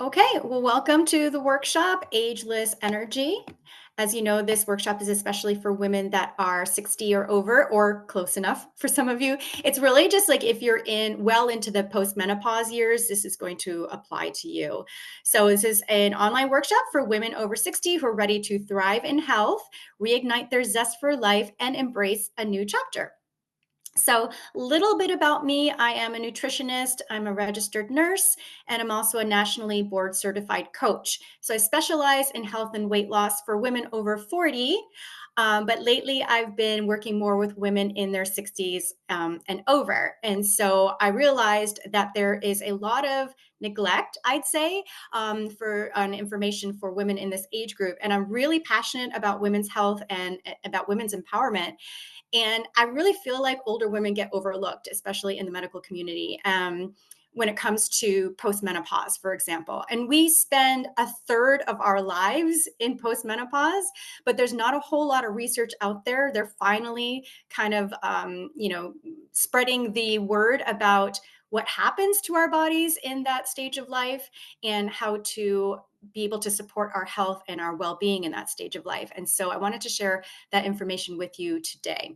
Okay, well, welcome to the workshop, Ageless Energy. As you know, this workshop is especially for women that are 60 or over or close enough for some of you. It's really just like if you're well into the postmenopause years, this is going to apply to you. So this is an online workshop for women over 60 who are ready to thrive in health, reignite their zest for life, and embrace a new chapter. So, little bit about me. I am a nutritionist, I'm a registered nurse, and I'm also a nationally board certified coach. So, I specialize in health and weight loss for women over 40. But lately, I've been working more with women in their 60s and over. And so I realized that there is a lot of neglect, I'd say, for information for women in this age group. And I'm really passionate about women's health and about women's empowerment. And I really feel like older women get overlooked, especially in the medical community. When it comes to postmenopause, for example. And we spend a third of our lives in postmenopause, but there's not a whole lot of research out there. They're finally kind of, spreading the word about what happens to our bodies in that stage of life and how to be able to support our health and our well-being in that stage of life. And so I wanted to share that information with you today.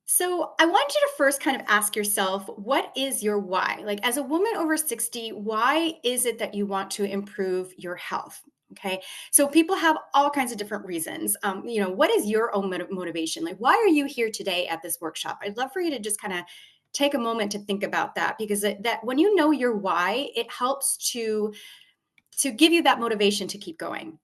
So I want you to first kind of ask yourself, what is your why? Like as a woman over 60, why is it that you want to improve your health? Okay. So people have all kinds of different reasons. What is your own motivation? Like, why are you here today at this workshop? I'd love for you to just kind of take a moment to think about that because that when you know your why, it helps to give you that motivation to keep going.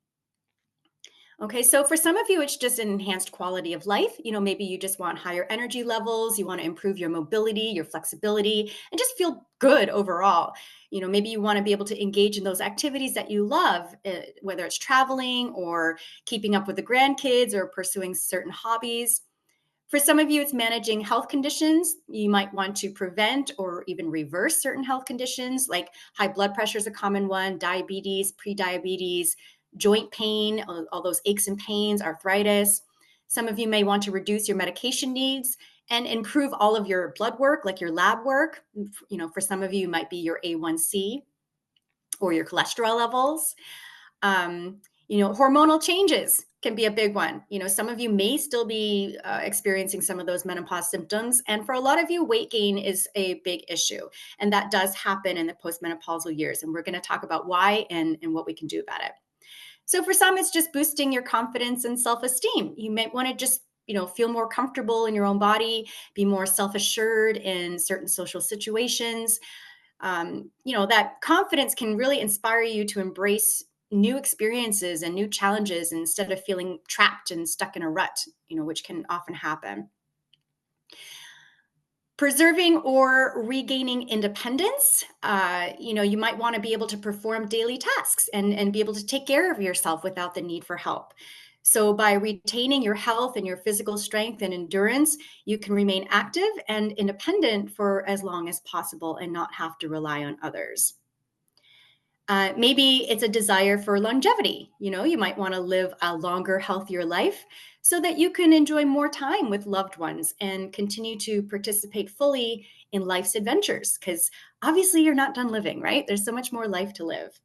Okay, so for some of you, it's just an enhanced quality of life. Maybe you just want higher energy levels, you want to improve your mobility, your flexibility, and just feel good overall. Maybe you want to be able to engage in those activities that you love, whether it's traveling or keeping up with the grandkids or pursuing certain hobbies. For some of you, it's managing health conditions. You might want to prevent or even reverse certain health conditions, like high blood pressure is a common one, diabetes, prediabetes, joint pain, all those aches and pains, arthritis. Some of you may want to reduce your medication needs and improve all of your blood work, like your lab work. For some of you, it might be your A1C or your cholesterol levels. Hormonal changes can be a big one. Some of you may still be experiencing some of those menopause symptoms. And for a lot of you, weight gain is a big issue. And that does happen in the postmenopausal years. And we're going to talk about why and what we can do about it. So for some, it's just boosting your confidence and self-esteem. You might want to just feel more comfortable in your own body, be more self-assured in certain social situations. That confidence can really inspire you to embrace new experiences and new challenges instead of feeling trapped and stuck in a rut, which can often happen. Preserving or regaining independence. You might want to be able to perform daily tasks and be able to take care of yourself without the need for help. So, by retaining your health and your physical strength and endurance, you can remain active and independent for as long as possible and not have to rely on others. Maybe it's a desire for longevity. You might want to live a longer, healthier life so that you can enjoy more time with loved ones and continue to participate fully in life's adventures. Because obviously, you're not done living, right? There's so much more life to live.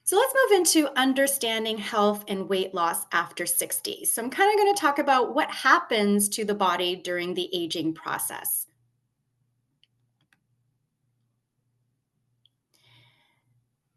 So let's move into understanding health and weight loss after 60. So I'm kind of going to talk about what happens to the body during the aging process.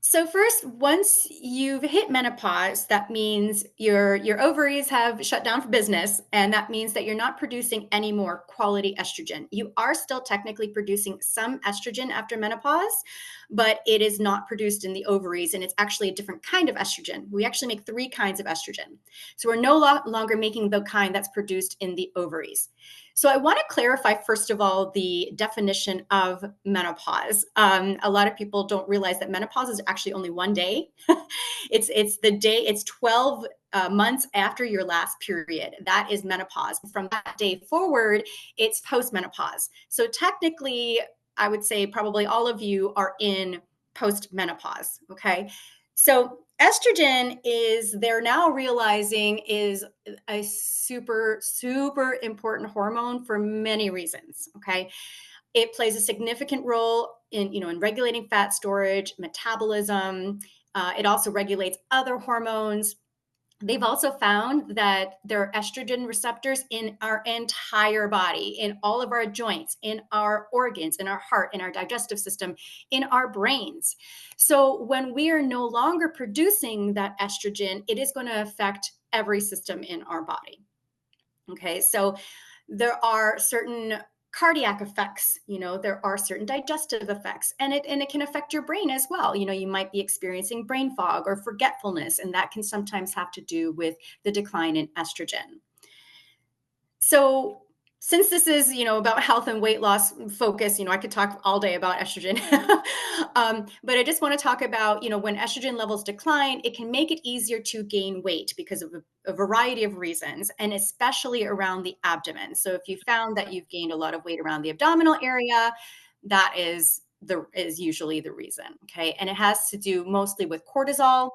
So first, once you've hit menopause, that means your ovaries have shut down for business, and that means that you're not producing any more quality estrogen. You are still technically producing some estrogen after menopause, but it is not produced in the ovaries, and it's actually a different kind of estrogen. We actually make three kinds of estrogen. So we're no longer making the kind that's produced in the ovaries. So I want to clarify, first of all, the definition of menopause. A lot of people don't realize that menopause is actually only one day. It's 12 months after your last period. That is menopause. From that day forward, it's postmenopause. So technically, I would say probably all of you are in postmenopause. Okay. So estrogen is, they're now realizing, is a super, super important hormone for many reasons. Okay. It plays a significant role in, in regulating fat storage, metabolism. It also regulates other hormones. They've also found that there are estrogen receptors in our entire body, in all of our joints, in our organs, in our heart, in our digestive system, in our brains. So when we are no longer producing that estrogen, it is going to affect every system in our body. Okay, so there are certain cardiac effects, there are certain digestive effects, and it can affect your brain as well. You might be experiencing brain fog or forgetfulness, and that can sometimes have to do with the decline in estrogen. So since this is, about health and weight loss focus, I could talk all day about estrogen. But I just want to talk about, when estrogen levels decline, it can make it easier to gain weight because of a variety of reasons, and especially around the abdomen. So if you found that you've gained a lot of weight around the abdominal area, that is usually the reason. Okay. And it has to do mostly with cortisol.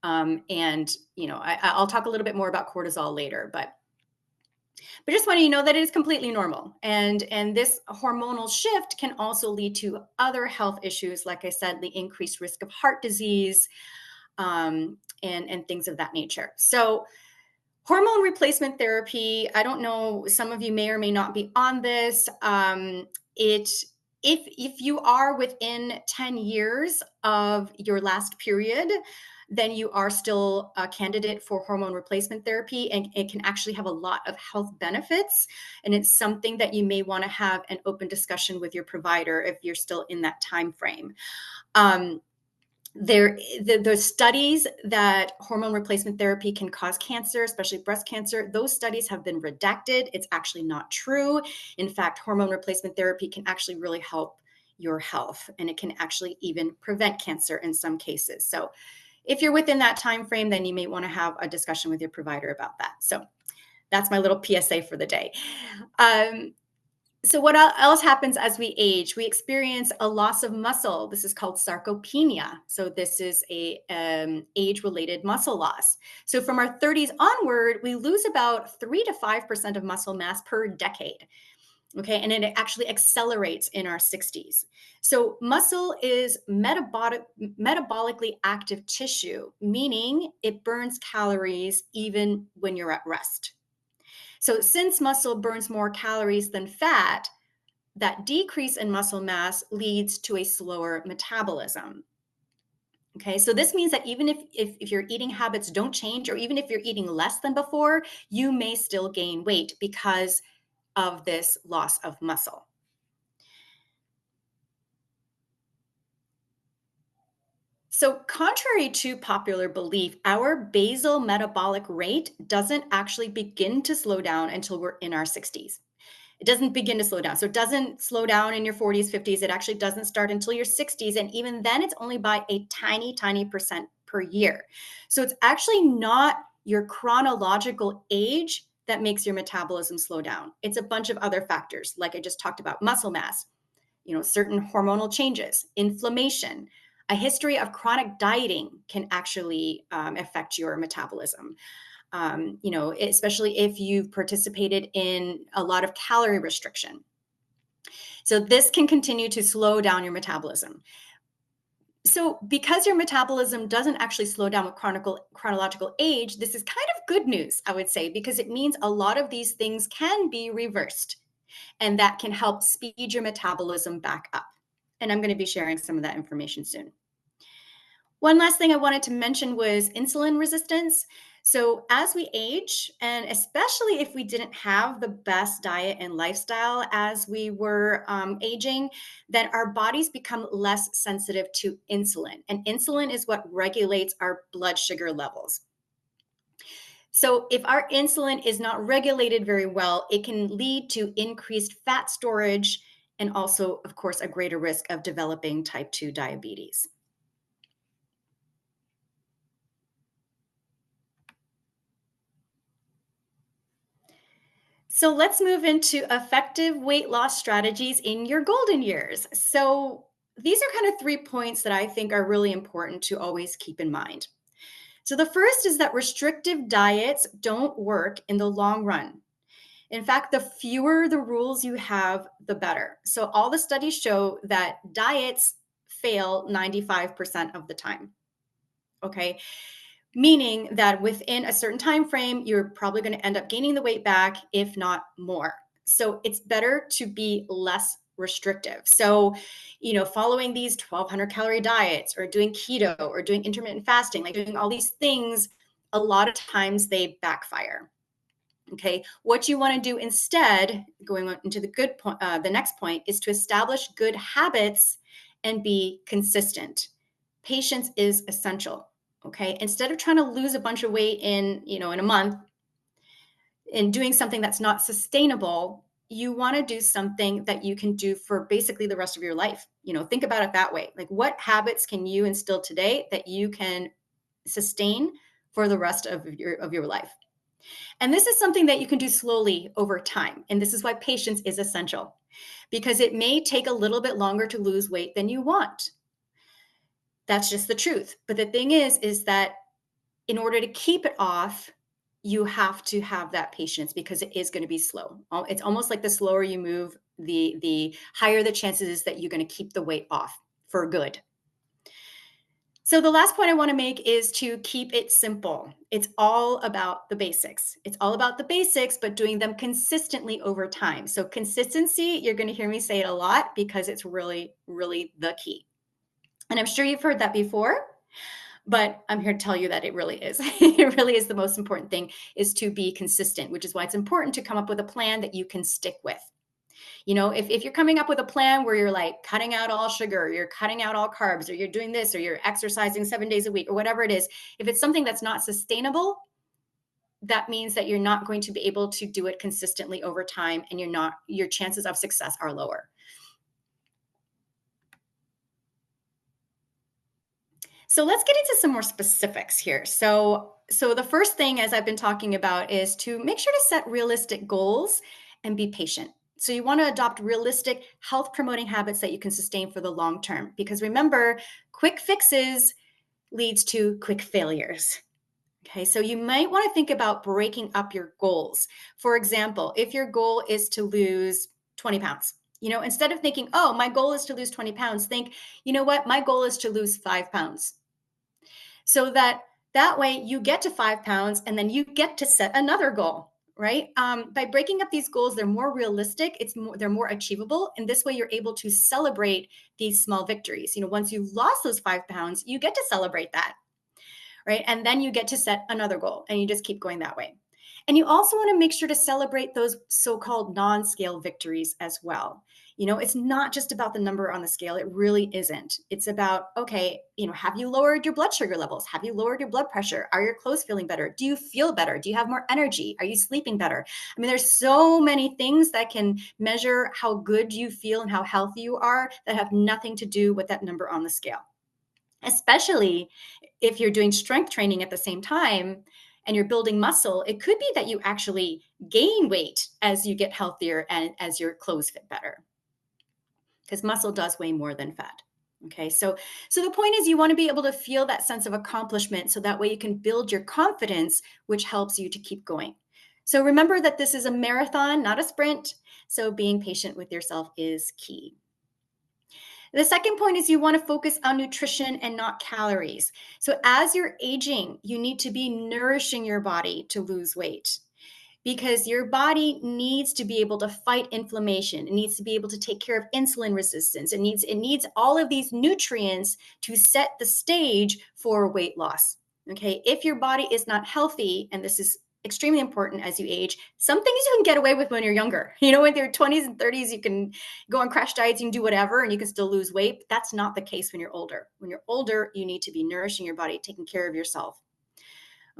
And I'll talk a little bit more about cortisol later, but just want you to know that it is completely normal. And this hormonal shift can also lead to other health issues, like I said, the increased risk of heart disease, and things of that nature. So hormone replacement therapy, I don't know, some of you may or may not be on this. It if you are within 10 years of your last period, then you are still a candidate for hormone replacement therapy, and it can actually have a lot of health benefits. And it's something that you may want to have an open discussion with your provider if you're still in that time frame. The studies that hormone replacement therapy can cause cancer, especially breast cancer, those studies have been redacted. It's actually not true. In fact, hormone replacement therapy can actually really help your health, and it can actually even prevent cancer in some cases. So if you're within that time frame, then you may want to have a discussion with your provider about that. So that's my little PSA for the day. So what else happens as we age? We experience a loss of muscle. This is called sarcopenia. So this is a age-related muscle loss. So from our 30s onward, we lose about 3 to 5% of muscle mass per decade. Okay, and it actually accelerates in our 60s. So muscle is metabolically active tissue, meaning it burns calories even when you're at rest. So since muscle burns more calories than fat, that decrease in muscle mass leads to a slower metabolism. Okay, so this means that even if your eating habits don't change, or even if you're eating less than before, you may still gain weight because of this loss of muscle. So, contrary to popular belief, our basal metabolic rate doesn't actually begin to slow down until we're in our 60s. It doesn't begin to slow down. So, it doesn't slow down in your 40s, 50s. It actually doesn't start until your 60s. And even then, it's only by a tiny, tiny percent per year. So, it's actually not your chronological age that makes your metabolism slow down. It's a bunch of other factors, like I just talked about: muscle mass, certain hormonal changes, inflammation. A history of chronic dieting can actually affect your metabolism. Especially if you've participated in a lot of calorie restriction. So this can continue to slow down your metabolism. So because your metabolism doesn't actually slow down with chronological age, this is kind of good news, I would say, because it means a lot of these things can be reversed, and that can help speed your metabolism back up. And I'm going to be sharing some of that information soon. One last thing I wanted to mention was insulin resistance. So, as we age, and especially if we didn't have the best diet and lifestyle as we were aging, then our bodies become less sensitive to insulin. And insulin is what regulates our blood sugar levels. So, if our insulin is not regulated very well, it can lead to increased fat storage and also, of course, a greater risk of developing type 2 diabetes. So let's move into effective weight loss strategies in your golden years. So these are kind of 3 points that I think are really important to always keep in mind. So the first is that restrictive diets don't work in the long run. In fact, the fewer the rules you have, the better. So all the studies show that diets fail 95% of the time. Okay. Meaning that within a certain time frame, you're probably going to end up gaining the weight back, if not more. So it's better to be less restrictive. So, following these 1200 calorie diets or doing keto or doing intermittent fasting, like doing all these things, a lot of times they backfire. Okay. What you want to do instead, going on into the good point, the next point is to establish good habits and be consistent. Patience is essential. Okay. Instead of trying to lose a bunch of weight in a month and doing something that's not sustainable, you want to do something that you can do for basically the rest of your life. Think about it that way. Like, what habits can you instill today that you can sustain for the rest of your life? And this is something that you can do slowly over time. And this is why patience is essential, because it may take a little bit longer to lose weight than you want. That's just the truth. But the thing is that in order to keep it off, you have to have that patience, because it is going to be slow. It's almost like the slower you move, the higher the chances is that you're going to keep the weight off for good. So the last point I want to make is to keep it simple. It's all about the basics. It's all about the basics, but doing them consistently over time. So consistency, you're going to hear me say it a lot, because it's really, really the key. And I'm sure you've heard that before, but I'm here to tell you that it really is. It really is the most important thing, is to be consistent, which is why it's important to come up with a plan that you can stick with. If you're coming up with a plan where you're like cutting out all sugar, you're cutting out all carbs, or you're doing this, or you're exercising 7 days a week, or whatever it is, if it's something that's not sustainable, that means that you're not going to be able to do it consistently over time, and your chances of success are lower. So let's get into some more specifics here. So the first thing, as I've been talking about, is to make sure to set realistic goals and be patient. So you want to adopt realistic health promoting habits that you can sustain for the long term, because remember, quick fixes leads to quick failures. Okay, so you might want to think about breaking up your goals. For example, if your goal is to lose 20 pounds, instead of thinking, oh, my goal is to lose 20 pounds, think, you know what, my goal is to lose 5 pounds. So that way you get to 5 pounds, and then you get to set another goal, right? By breaking up these goals, they're more realistic. They're more achievable. And this way you're able to celebrate these small victories. Once you've lost those 5 pounds, you get to celebrate that, right? And then you get to set another goal, and you just keep going that way. And you also want to make sure to celebrate those so-called non-scale victories as well. It's not just about the number on the scale. It really isn't. It's about, okay, have you lowered your blood sugar levels? Have you lowered your blood pressure? Are your clothes feeling better? Do you feel better? Do you have more energy? Are you sleeping better? I mean, there's so many things that can measure how good you feel and how healthy you are that have nothing to do with that number on the scale. Especially if you're doing strength training at the same time and you're building muscle, it could be that you actually gain weight as you get healthier and as your clothes fit better, because muscle does weigh more than fat. Okay, so the point is, you want to be able to feel that sense of accomplishment, so that way you can build your confidence, which helps you to keep going. So remember that this is a marathon, not a sprint. So being patient with yourself is key. The second point is, you want to focus on nutrition and not calories. So as you're aging, you need to be nourishing your body to lose weight, because your body needs to be able to fight inflammation. It needs to be able to take care of insulin resistance. It needs all of these nutrients to set the stage for weight loss. Okay, if your body is not healthy, and this is extremely important as you age, some things you can get away with when you're younger. In your 20s and 30s, you can go on crash diets, you can do whatever, and you can still lose weight. But that's not the case when you're older. When you're older, you need to be nourishing your body, taking care of yourself.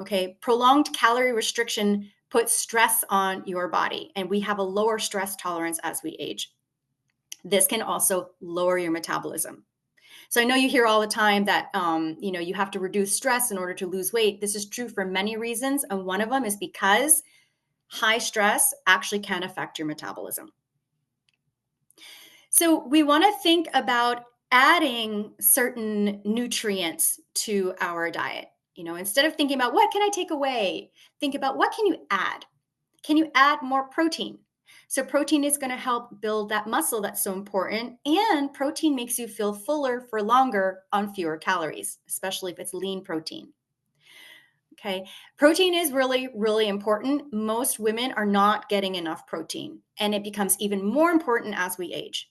Okay, prolonged calorie restriction puts stress on your body, and we have a lower stress tolerance as we age. This can also lower your metabolism. So I know you hear all the time that you have to reduce stress in order to lose weight. This is true for many reasons, and one of them is because high stress actually can affect your metabolism. So we want to think about adding certain nutrients to our diet. Instead of thinking about what can I take away, think about what can you add? Can you add more protein? So, protein is going to help build that muscle that's so important. And protein makes you feel fuller for longer on fewer calories, especially if it's lean protein. Okay. Protein is really, really important. Most women are not getting enough protein, and it becomes even more important as we age.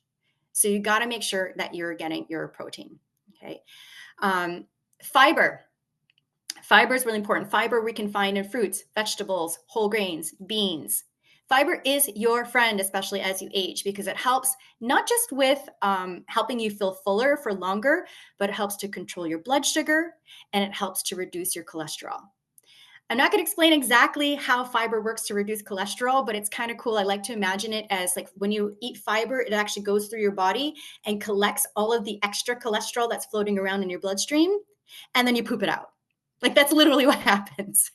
So, you got to make sure that you're getting your protein. Okay. Um, Fiber. Fiber is really important. Fiber we can find in fruits, vegetables, whole grains, beans. Fiber is your friend, especially as you age, because it helps not just with helping you feel fuller for longer, but it helps to control your blood sugar and it helps to reduce your cholesterol. I'm not going to explain exactly how fiber works to reduce cholesterol, but it's kind of cool. I like to imagine it as like when you eat fiber, it actually goes through your body and collects all of the extra cholesterol that's floating around in your bloodstream, and then you poop it out. Like that's literally what happens.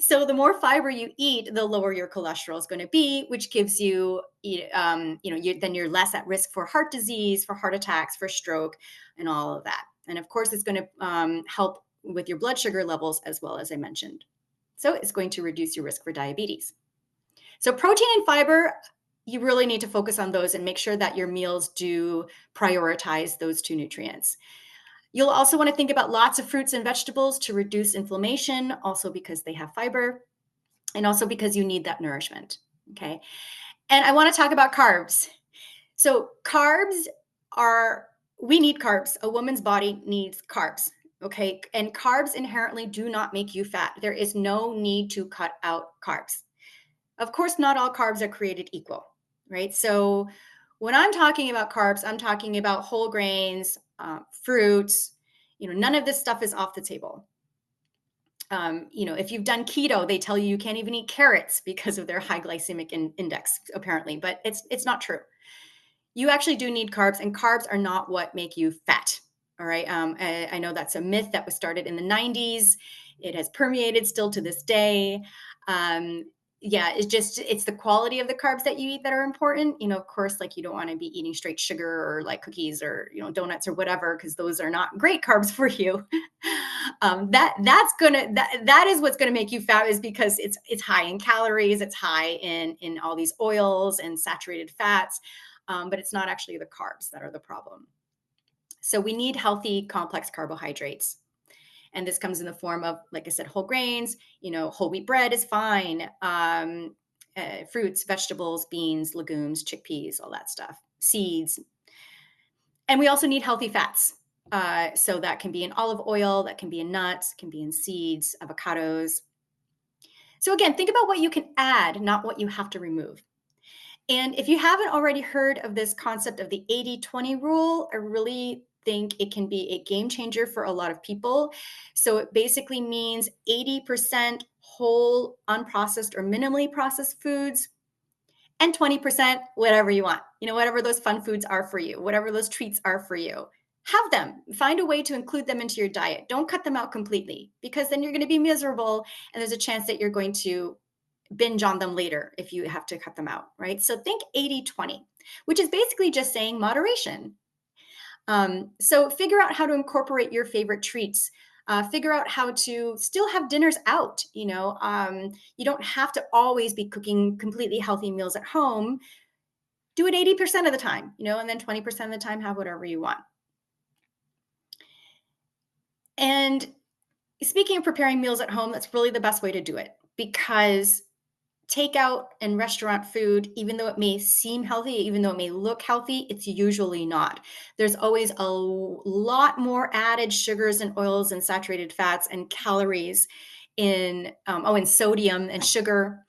So the more fiber you eat, the lower your cholesterol is going to be, which gives you, then you're less at risk for heart disease, for heart attacks, for stroke, and all of that. And of course, it's going to help with your blood sugar levels as well, as I mentioned. So it's going to reduce your risk for diabetes. So protein and fiber, you really need to focus on those and make sure that your meals do prioritize those two nutrients. You'll also want to think about lots of fruits and vegetables to reduce inflammation, also because they have fiber and also because you need that nourishment. Okay. And I want to talk about carbs. So we need carbs. A woman's body needs carbs. Okay. And carbs inherently do not make you fat. There is no need to cut out carbs. Of course, not all carbs are created equal, right? So when I'm talking about carbs, I'm talking about whole grains, fruits. None of this stuff is off the table. If you've done keto, they tell you can't even eat carrots because of their high glycemic index, apparently, but it's not true. You actually do need carbs, and carbs are not what make you fat. All right. I know that's a myth that was started in the 90s. It has permeated still to this day. It's the quality of the carbs that you eat that are important. Of course, like you don't want to be eating straight sugar or like cookies or, donuts or whatever, because those are not great carbs for you. That is what's going to make you fat, is because it's high in calories. It's high in all these oils and saturated fats. But it's not actually the carbs that are the problem. So we need healthy, complex carbohydrates. And this comes in the form of, like I said, whole grains, whole wheat bread is fine. Fruits, vegetables, beans, legumes, chickpeas, all that stuff, seeds. And we also need healthy fats. So that can be in olive oil, that can be in nuts, can be in seeds, avocados. So again, think about what you can add, not what you have to remove. And if you haven't already heard of this concept of the 80-20 rule, I really think it can be a game changer for a lot of people. So it basically means 80% whole, unprocessed or minimally processed foods, and 20% whatever you want. Whatever those fun foods are for you, whatever those treats are for you. Have them. Find a way to include them into your diet. Don't cut them out completely, because then you're going to be miserable and there's a chance that you're going to binge on them later if you have to cut them out, right? So think 80-20, which is basically just saying moderation. So figure out how to incorporate your favorite treats. Figure out how to still have dinners out. You don't have to always be cooking completely healthy meals at home. Do it 80% of the time, and then 20% of the time have whatever you want. And speaking of preparing meals at home, that's really the best way to do it, because takeout and restaurant food, even though it may seem healthy, even though it may look healthy, it's usually not. There's always a lot more added sugars and oils and saturated fats and calories and sodium and sugar.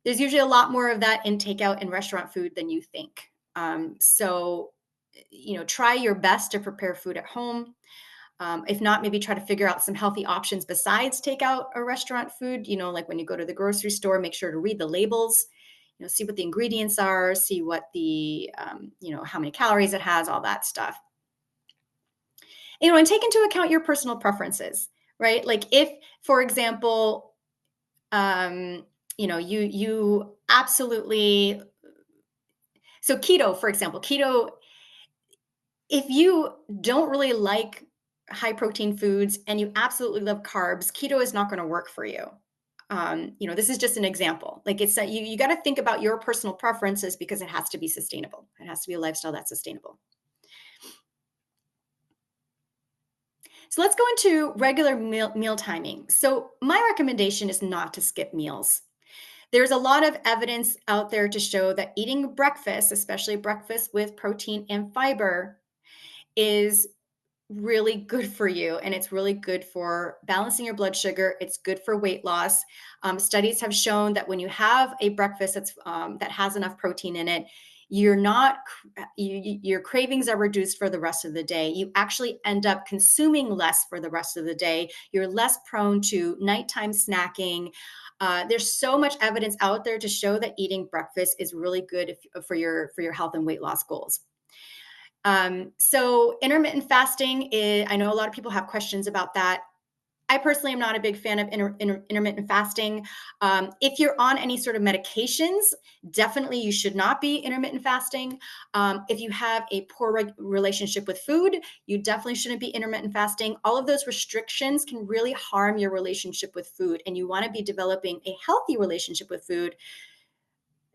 There's usually a lot more of that in takeout and restaurant food than you think. So try your best to prepare food at home. If not, maybe try to figure out some healthy options besides takeout or restaurant food. Like when you go to the grocery store, make sure to read the labels, see what the ingredients are, see what the, how many calories it has, all that stuff. And take into account your personal preferences, right? Like if, for example, you absolutely, so keto, for example, keto, If you don't really like high protein foods and you absolutely love carbs, keto is not going to work for you. This is just an example. Like it's that you got to think about your personal preferences because it has to be sustainable. It has to be a lifestyle that's sustainable. So let's go into regular meal timing. So my recommendation is not to skip meals. There's a lot of evidence out there to show that eating breakfast, especially breakfast with protein and fiber, is really good for you, and it's really good for balancing your blood sugar. It's good for weight loss. Studies have shown that when you have a breakfast that has enough protein in it, you're not your cravings are reduced for the rest of the day. You actually end up consuming less for the rest of the day. You're less prone to nighttime snacking. There's so much evidence out there to show that eating breakfast is really good for your health and weight loss goals. So intermittent fasting I know a lot of people have questions about that. I personally am not a big fan of intermittent fasting. If you're on any sort of medications, definitely you should not be intermittent fasting. If you have a poor relationship with food, you definitely shouldn't be intermittent fasting. All of those restrictions can really harm your relationship with food, and you want to be developing a healthy relationship with food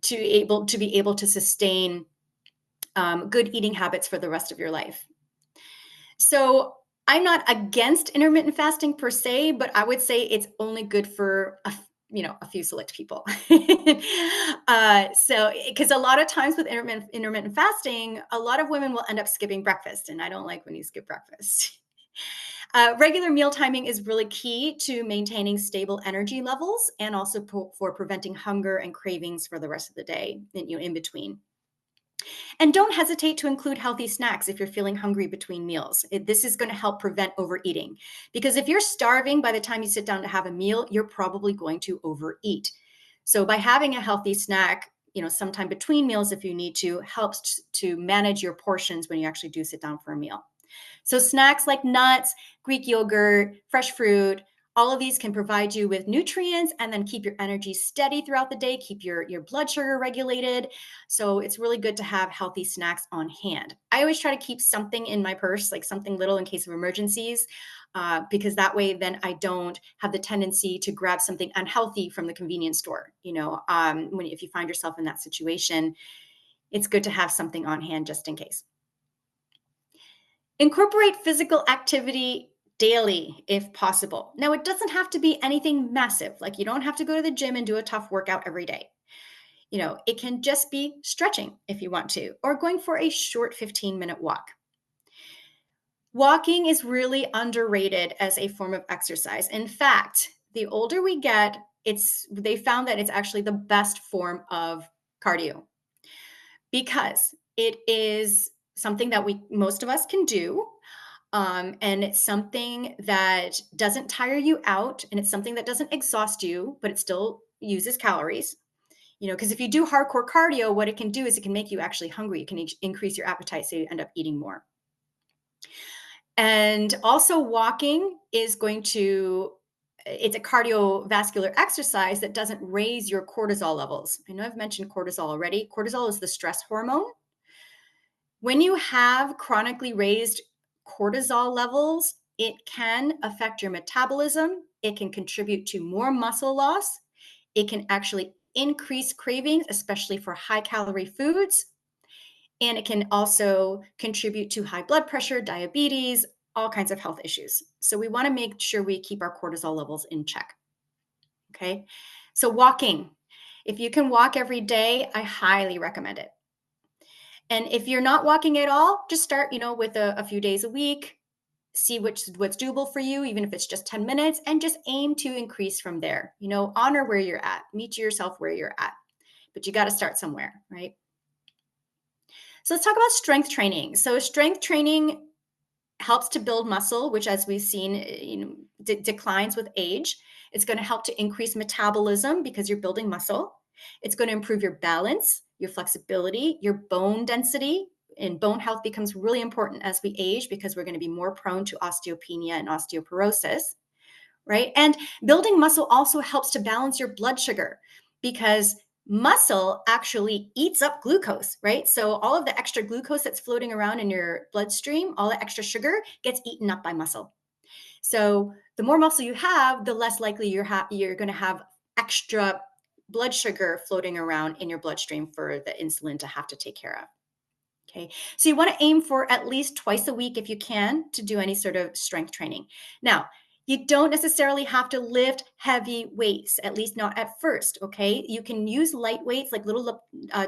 to be able to sustain good eating habits for the rest of your life. So I'm not against intermittent fasting per se, but I would say it's only good for a few select people. So because a lot of times with intermittent fasting, a lot of women will end up skipping breakfast, and I don't like when you skip breakfast. Regular meal timing is really key to maintaining stable energy levels and also for preventing hunger and cravings for the rest of the day, in between. And don't hesitate to include healthy snacks if you're feeling hungry between meals. This is going to help prevent overeating. Because if you're starving by the time you sit down to have a meal, you're probably going to overeat. So by having a healthy snack, sometime between meals if you need to, helps to manage your portions when you actually do sit down for a meal. So snacks like nuts, Greek yogurt, fresh fruit, all of these can provide you with nutrients and then keep your energy steady throughout the day, keep your blood sugar regulated. So it's really good to have healthy snacks on hand. I always try to keep something in my purse, like something little in case of emergencies, because that way then I don't have the tendency to grab something unhealthy from the convenience store. If you find yourself in that situation, it's good to have something on hand just in case. Incorporate physical activity daily if possible. Now, it doesn't have to be anything massive. Like you don't have to go to the gym and do a tough workout every day. It can just be stretching if you want to, or going for a short 15-minute walk. Walking is really underrated as a form of exercise. In fact, the older we get, they found that it's actually the best form of cardio because it is something that most of us can do. And it's something that doesn't tire you out, and it's something that doesn't exhaust you, but it still uses calories. Because if you do hardcore cardio, what it can do is it can make you actually hungry. It can increase your appetite, so you end up eating more. And also walking it's a cardiovascular exercise that doesn't raise your cortisol levels. I know I've mentioned cortisol already. Cortisol is the stress hormone. When you have chronically raised cortisol levels, it can affect your metabolism. It can contribute to more muscle loss. It can actually increase cravings, especially for high calorie foods. And it can also contribute to high blood pressure, diabetes, all kinds of health issues. So we want to make sure we keep our cortisol levels in check. Okay. So walking, if you can walk every day, I highly recommend it. And if you're not walking at all, just start, with a few days a week, see what's doable for you, even if it's just 10 minutes, and just aim to increase from there. Honor where you're at, meet yourself where you're at, but you got to start somewhere, right? So let's talk about strength training. So strength training helps to build muscle, which as we've seen, declines with age. It's going to help to increase metabolism because you're building muscle. It's going to improve your balance, your flexibility, your bone density, and bone health becomes really important as we age because we're going to be more prone to osteopenia and osteoporosis, right? And building muscle also helps to balance your blood sugar because Muscle actually eats up glucose, right? So all of the extra glucose that's floating around in your bloodstream, all the extra sugar gets eaten up by muscle. So the more muscle you have, the less likely you're going to have extra blood sugar floating around in your bloodstream for the insulin to have to take care of. Okay. So you want to aim for at least twice a week if you can to do any sort of strength training. Now, you don't necessarily have to lift heavy weights, at least not at first. Okay. You can use light weights like little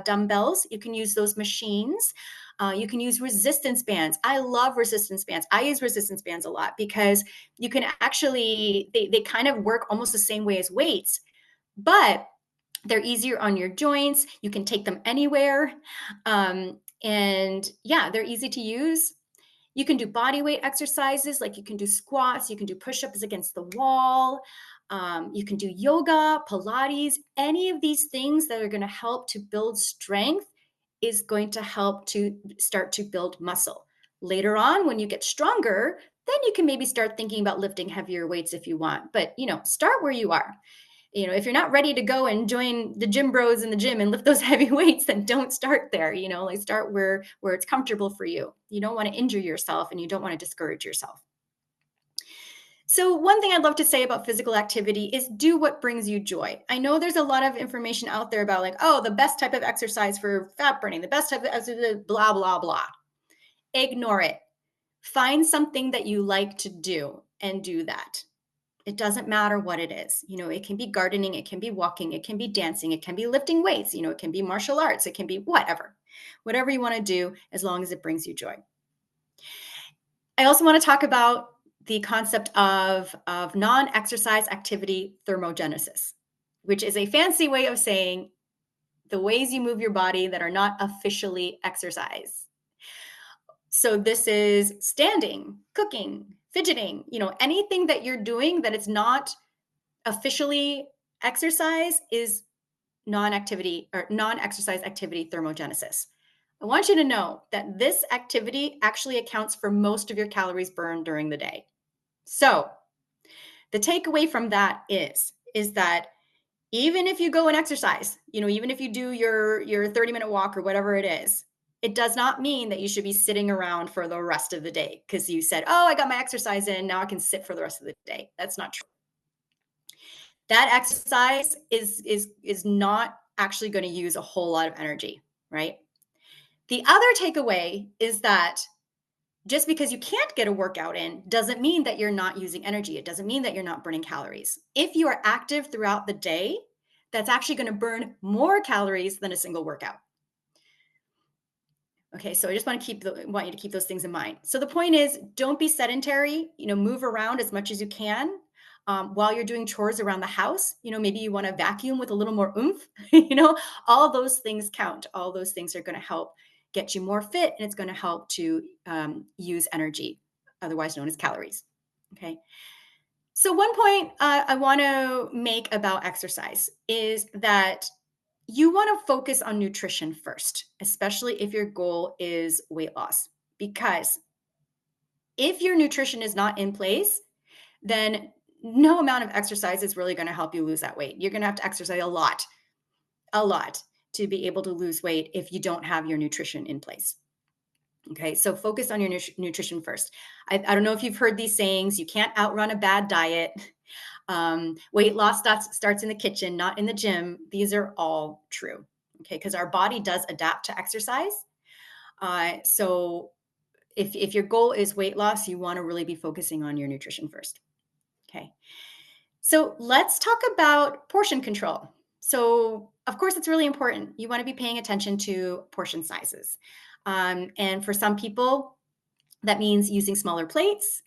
dumbbells. You can use those machines. You can use resistance bands. I love resistance bands. I use resistance bands a lot because you can actually, they kind of work almost the same way as weights, but they're easier on your joints. You can take them anywhere. And yeah, they're easy to use. You can do body weight exercises, like you can do squats, you can do push-ups against the wall. You can do yoga, Pilates, any of these things that are going to help to build strength is going to help to start to build muscle. Later on, when you get stronger, then you can maybe start thinking about lifting heavier weights if you want. But, start where you are. If you're not ready to go and join the gym bros in the gym and lift those heavy weights, then don't start there. Like start where it's comfortable for you. You don't want to injure yourself and you don't want to discourage yourself. So one thing I'd love to say about physical activity is do what brings you joy. I know there's a lot of information out there about like, oh, the best type of exercise for fat burning, the best type of exercise, blah, blah, blah. Ignore it. Find something that you like to do and do that. It doesn't matter what it is. It can be gardening, it can be walking, it can be dancing, it can be lifting weights, it can be martial arts, it can be whatever you want to do, as long as it brings you joy. I also want to talk about the concept of non-exercise activity thermogenesis, which is a fancy way of saying the ways you move your body that are not officially exercise. So this is standing, cooking, fidgeting, anything that you're doing that it's not officially exercise is non-activity or non-exercise activity thermogenesis. I want you to know that this activity actually accounts for most of your calories burned during the day. So the takeaway from that is that even if you go and exercise, even if you do your 30-minute walk or whatever it is, it does not mean that you should be sitting around for the rest of the day because you said, oh, I got my exercise in, now I can sit for the rest of the day. That's not true. That exercise is not actually going to use a whole lot of energy, right? The other takeaway is that just because you can't get a workout in doesn't mean that you're not using energy. It doesn't mean that you're not burning calories. If you are active throughout the day, that's actually going to burn more calories than a single workout. Okay, so I just want you to keep those things in mind. So the point is, don't be sedentary. Move around as much as you can. While you're doing chores around the house, maybe you want to vacuum with a little more oomph. All those things count. All those things are going to help get you more fit, and it's going to help to use energy, otherwise known as calories. Okay. So one point I want to make about exercise is that you want to focus on nutrition first, especially if your goal is weight loss, because if your nutrition is not in place, then no amount of exercise is really going to help you lose that weight. You're going to have to exercise a lot to be able to lose weight if you don't have your nutrition in place. Okay, so focus on your nutrition first. I don't know if you've heard these sayings, you can't outrun a bad diet. Weight loss starts in the kitchen, not in the gym. These are all true, okay, because our body does adapt to exercise. So if your goal is weight loss, you want to really be focusing on your nutrition first. Okay. So let's talk about portion control. So of course, it's really important. You want to be paying attention to portion sizes. And for some people, that means using smaller plates,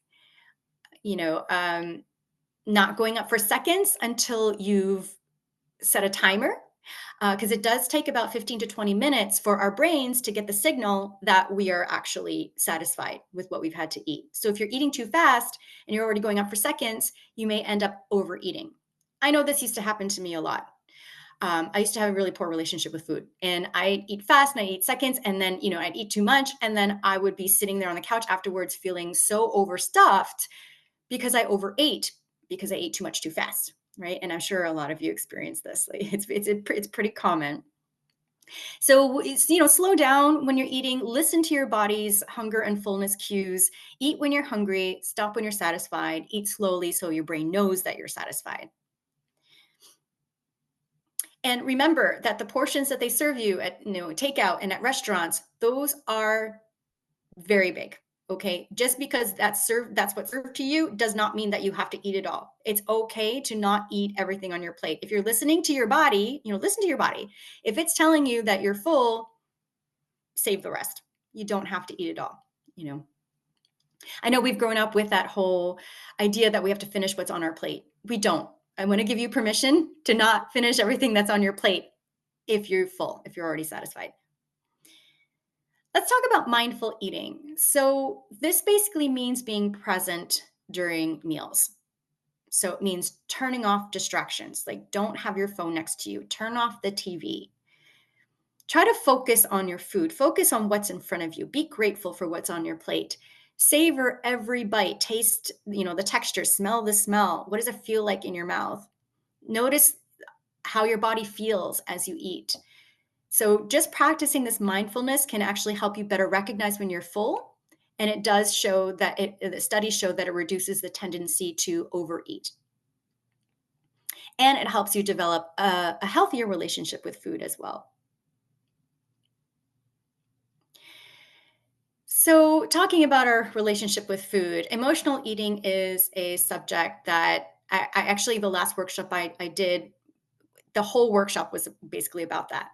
not going up for seconds until you've set a timer, because it does take about 15 to 20 minutes for our brains to get the signal that we are actually satisfied with what we've had to eat. So if you're eating too fast and you're already going up for seconds, you may end up overeating. I know this used to happen to me a lot. I used to have a really poor relationship with food, and I'd eat fast and I'd eat seconds, and then, I'd eat too much. And then I would be sitting there on the couch afterwards feeling so overstuffed because I overate, because I ate too much too fast. right? And I'm sure a lot of you experience this. Like it's pretty common. So slow down when you're eating. Listen to your body's hunger and fullness cues. Eat when you're hungry. Stop when you're satisfied. Eat slowly so your brain knows that you're satisfied. And remember that the portions that they serve you at takeout and at restaurants, those are very big. Okay. Just because that's what's served to you does not mean that you have to eat it all. It's okay to not eat everything on your plate. If you're listening to your body, listen to your body. If it's telling you that you're full, save the rest. You don't have to eat it all. I know we've grown up with that whole idea that we have to finish what's on our plate. We don't. I want to give you permission to not finish everything that's on your plate if you're full, if you're already satisfied. Let's talk about mindful eating. So, this basically means being present during meals. So, it means turning off distractions. Like, don't have your phone next to you, turn off the TV. Try to focus on your food, focus on what's in front of you. Be grateful for what's on your plate. Savor every bite, taste, the texture, smell the smell. What does it feel like in your mouth? Notice how your body feels as you eat. So just practicing this mindfulness can actually help you better recognize when you're full. And it does show that the studies show that it reduces the tendency to overeat. And it helps you develop a healthier relationship with food as well. So, talking about our relationship with food, emotional eating is a subject that I actually, the last workshop I did, the whole workshop was basically about that.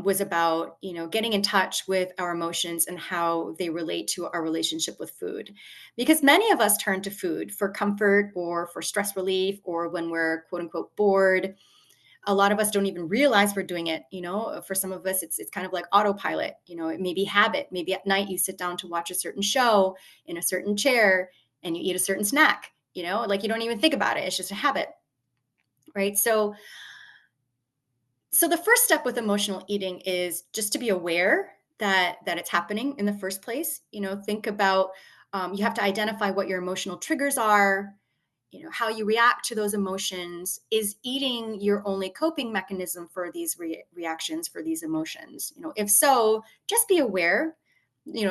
Was about getting in touch with our emotions and how they relate to our relationship with food, because many of us turn to food for comfort or for stress relief or when we're quote unquote bored. A lot of us don't even realize we're doing it. For some of us, it's kind of like autopilot. It may be habit. Maybe at night you sit down to watch a certain show in a certain chair and you eat a certain snack. Like you don't even think about it. It's just a habit, right? So the first step with emotional eating is just to be aware that it's happening in the first place. Think about you have to identify what your emotional triggers are, how you react to those emotions. Is eating your only coping mechanism for these reactions, for these emotions? If so, just be aware.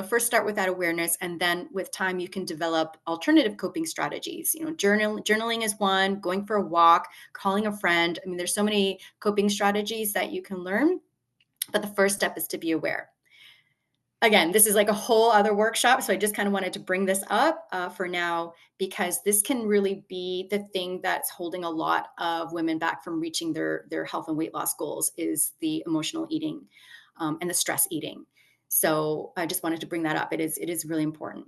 First start with that awareness, and then with time you can develop alternative coping strategies. Journaling is one, going for a walk, calling a friend. I mean, there's so many coping strategies that you can learn, but the first step is to be aware. Again, this is like a whole other workshop, so I just kind of wanted to bring this up for now, because this can really be the thing that's holding a lot of women back from reaching their health and weight loss goals, is the emotional eating and the stress eating. So I just wanted to bring that up. It is really important.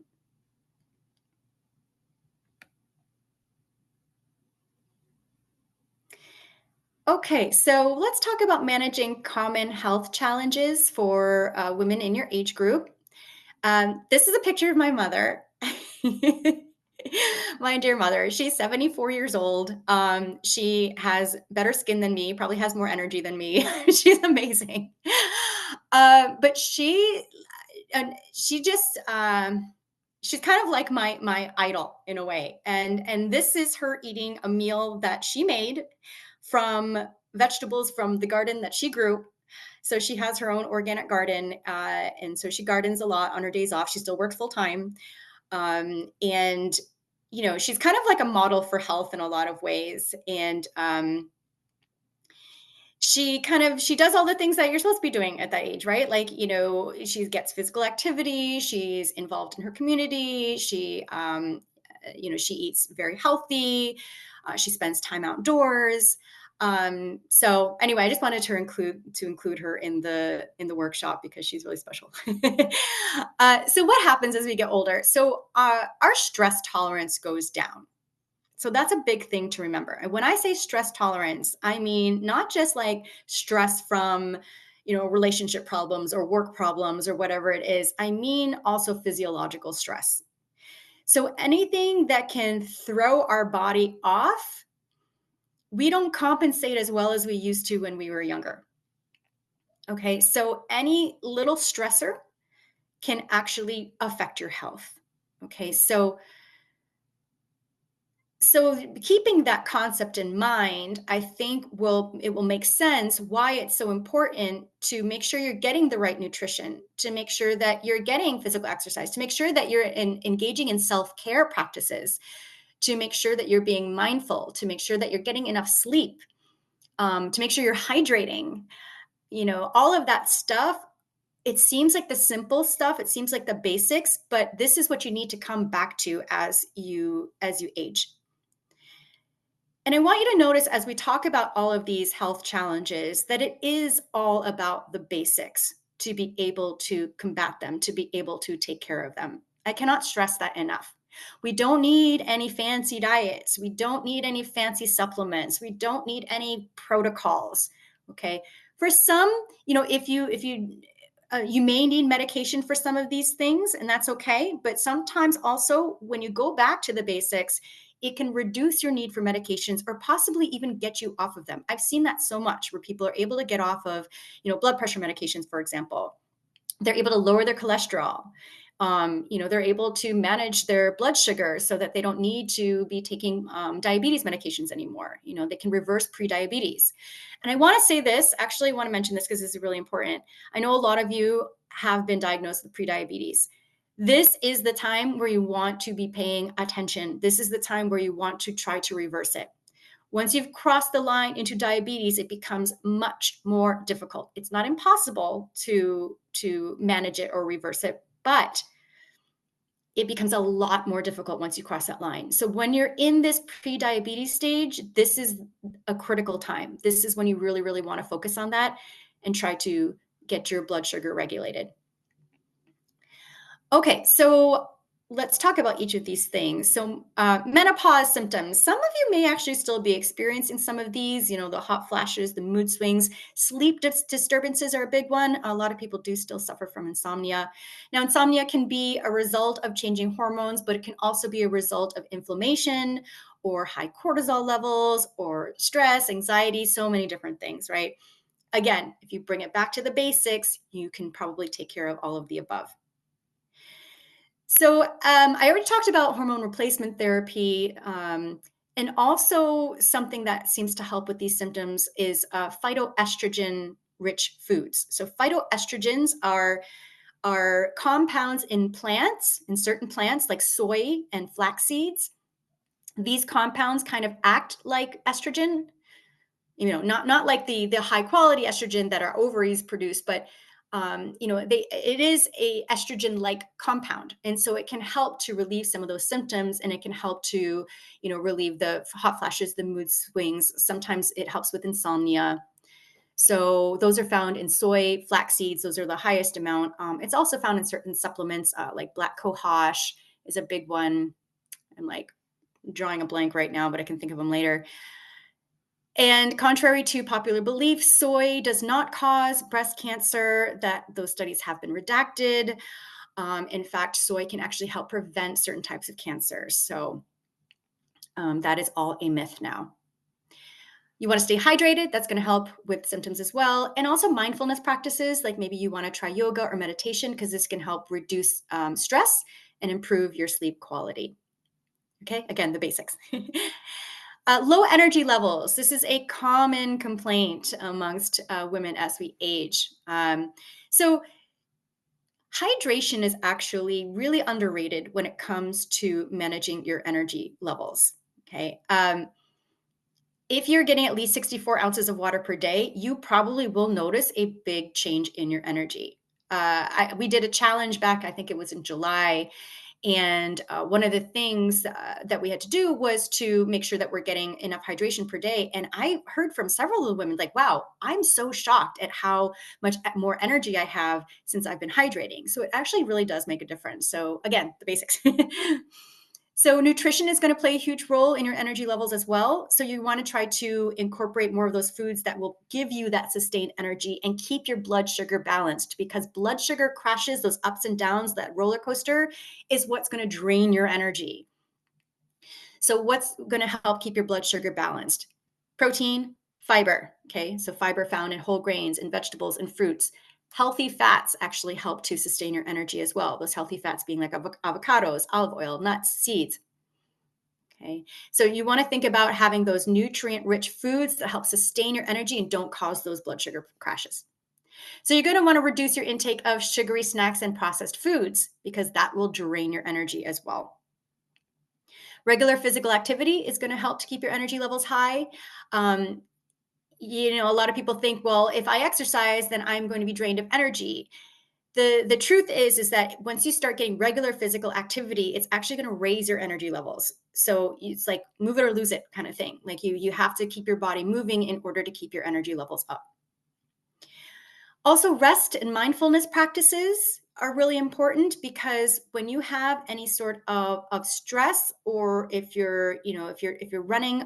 Okay, so let's talk about managing common health challenges for women in your age group. This is a picture of my mother. My dear mother. She's 74 years old. She has better skin than me, probably has more energy than me. She's amazing. But she just she's kind of like my idol in a way. And this is her eating a meal that she made from vegetables from the garden that she grew. So she has her own organic garden, and so she gardens a lot on her days off. She still works full time, and she's kind of like a model for health in a lot of ways. And she does all the things that you're supposed to be doing at that age, right? Like, she gets physical activity, she's involved in her community, she eats very healthy, she spends time outdoors. So anyway, I just wanted to include her in the workshop because she's really special. So what happens as we get older? So our stress tolerance goes down. So that's a big thing to remember. And when I say stress tolerance, I mean not just like stress from, relationship problems or work problems or whatever it is. I mean also physiological stress. So anything that can throw our body off, we don't compensate as well as we used to when we were younger. Okay, so any little stressor can actually affect your health. Okay, so So keeping that concept in mind, I think it will make sense why it's so important to make sure you're getting the right nutrition, to make sure that you're getting physical exercise, to make sure that you're engaging in self-care practices, to make sure that you're being mindful, to make sure that you're getting enough sleep, to make sure you're hydrating. All of that stuff. It seems like the simple stuff. It seems like the basics, but this is what you need to come back to as you age. And I want you to notice as we talk about all of these health challenges that it is all about the basics to be able to combat them, to be able to take care of them. I cannot stress that enough. We don't need any fancy diets. We don't need any fancy supplements. We don't need any protocols. Okay. For some, if you may need medication for some of these things, and that's okay. But sometimes also, when you go back to the basics, it can reduce your need for medications or possibly even get you off of them. I've seen that so much where people are able to get off of, blood pressure medications, for example. They're able to lower their cholesterol. They're able to manage their blood sugar so that they don't need to be taking diabetes medications anymore. They can reverse prediabetes. And I want to say this, actually, I want to mention this because this is really important. I know a lot of you have been diagnosed with prediabetes. This is the time where you want to be paying attention. This is the time where you want to try to reverse it. Once you've crossed the line into diabetes, it becomes much more difficult. It's not impossible to manage it or reverse it, but it becomes a lot more difficult once you cross that line. So when you're in this pre-diabetes stage, this is a critical time. This is when you really, really want to focus on that and try to get your blood sugar regulated. Okay, so let's talk about each of these things. So menopause symptoms. Some of you may actually still be experiencing some of these, the hot flashes, the mood swings. Sleep disturbances are a big one. A lot of people do still suffer from insomnia. Now, insomnia can be a result of changing hormones, but it can also be a result of inflammation or high cortisol levels or stress, anxiety, so many different things, right? Again, if you bring it back to the basics, you can probably take care of all of the above. So I already talked about hormone replacement therapy. And also something that seems to help with these symptoms is phytoestrogen rich foods. So phytoestrogens are compounds in plants, in certain plants like soy and flax seeds. These compounds kind of act like estrogen, not like the high quality estrogen that our ovaries produce, but it is a estrogen like compound, and so it can help to relieve some of those symptoms, and it can help to relieve the hot flashes, the mood swings. Sometimes it helps with insomnia. So those are found in soy, flax seeds. Those are the highest amount. It's also found in certain supplements, like black cohosh is a big one. I'm like drawing a blank right now, but I can think of them later. And contrary to popular belief, soy does not cause breast cancer. Those studies have been redacted. In fact, soy can actually help prevent certain types of cancer. So that is all a myth now. You want to stay hydrated. That's going to help with symptoms as well. And also mindfulness practices, like maybe you want to try yoga or meditation, because this can help reduce stress and improve your sleep quality. Okay, again, the basics. Low energy levels. This is a common complaint amongst women as we age. So hydration is actually really underrated when it comes to managing your energy levels. Okay. If you're getting at least 64 ounces of water per day, you probably will notice a big change in your energy. We did a challenge back, I think it was in July. And one of the things that we had to do was to make sure that we're getting enough hydration per day. And I heard from several of the women like, wow, I'm so shocked at how much more energy I have since I've been hydrating. So it actually really does make a difference. So again, the basics. So nutrition is going to play a huge role in your energy levels as well. So you want to try to incorporate more of those foods that will give you that sustained energy and keep your blood sugar balanced, because blood sugar crashes, those ups and downs, that roller coaster is what's going to drain your energy. So what's going to help keep your blood sugar balanced? Protein, fiber. Okay. So fiber found in whole grains and vegetables and fruits. Healthy fats actually help to sustain your energy as well. Those healthy fats being like avocados, olive oil, nuts, seeds. Okay. So you want to think about having those nutrient-rich foods that help sustain your energy and don't cause those blood sugar crashes. So you're going to want to reduce your intake of sugary snacks and processed foods because that will drain your energy as well. Regular physical activity is going to help to keep your energy levels high. Um, a lot of people think, well, if I exercise, then I'm going to be drained of energy. The truth is that once you start getting regular physical activity, it's actually going to raise your energy levels. So it's like move it or lose it kind of thing. Like you have to keep your body moving in order to keep your energy levels up. Also, rest and mindfulness practices are really important because when you have any sort of stress, or if you're running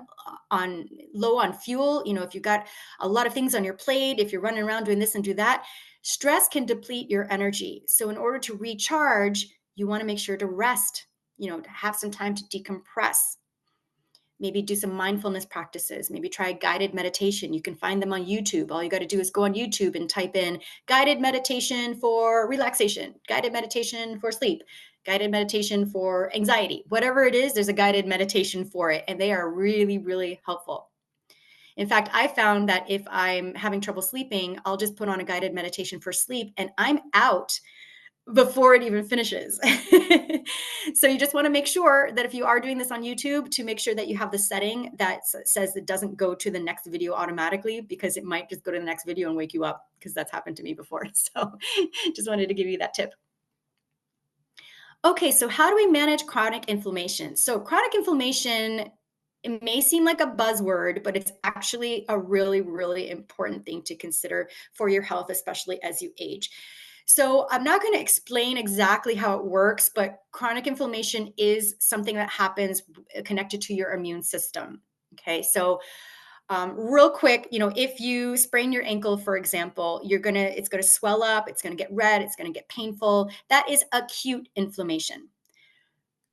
on low on fuel, if you've got a lot of things on your plate, if you're running around doing this and do that, stress can deplete your energy. So in order to recharge, you want to make sure to rest, to have some time to decompress. Maybe do some mindfulness practices. Maybe try guided meditation. You can find them on YouTube. All you got to do is go on YouTube and type in guided meditation for relaxation, guided meditation for sleep, guided meditation for anxiety. Whatever it is, there's a guided meditation for it. And they are really, really helpful. In fact, I found that if I'm having trouble sleeping, I'll just put on a guided meditation for sleep and I'm out before it even finishes. So you just want to make sure that if you are doing this on YouTube, to make sure that you have the setting that says it doesn't go to the next video automatically, because it might just go to the next video and wake you up, because that's happened to me before. So just wanted to give you that tip. Okay, so how do we manage chronic inflammation? So chronic inflammation, it may seem like a buzzword, but it's actually a really, really important thing to consider for your health, especially as you age. So I'm not going to explain exactly how it works, but chronic inflammation is something that happens connected to your immune system. Okay, so real quick, if you sprain your ankle, for example, it's gonna swell up, it's gonna get red, it's gonna get painful. That is acute inflammation.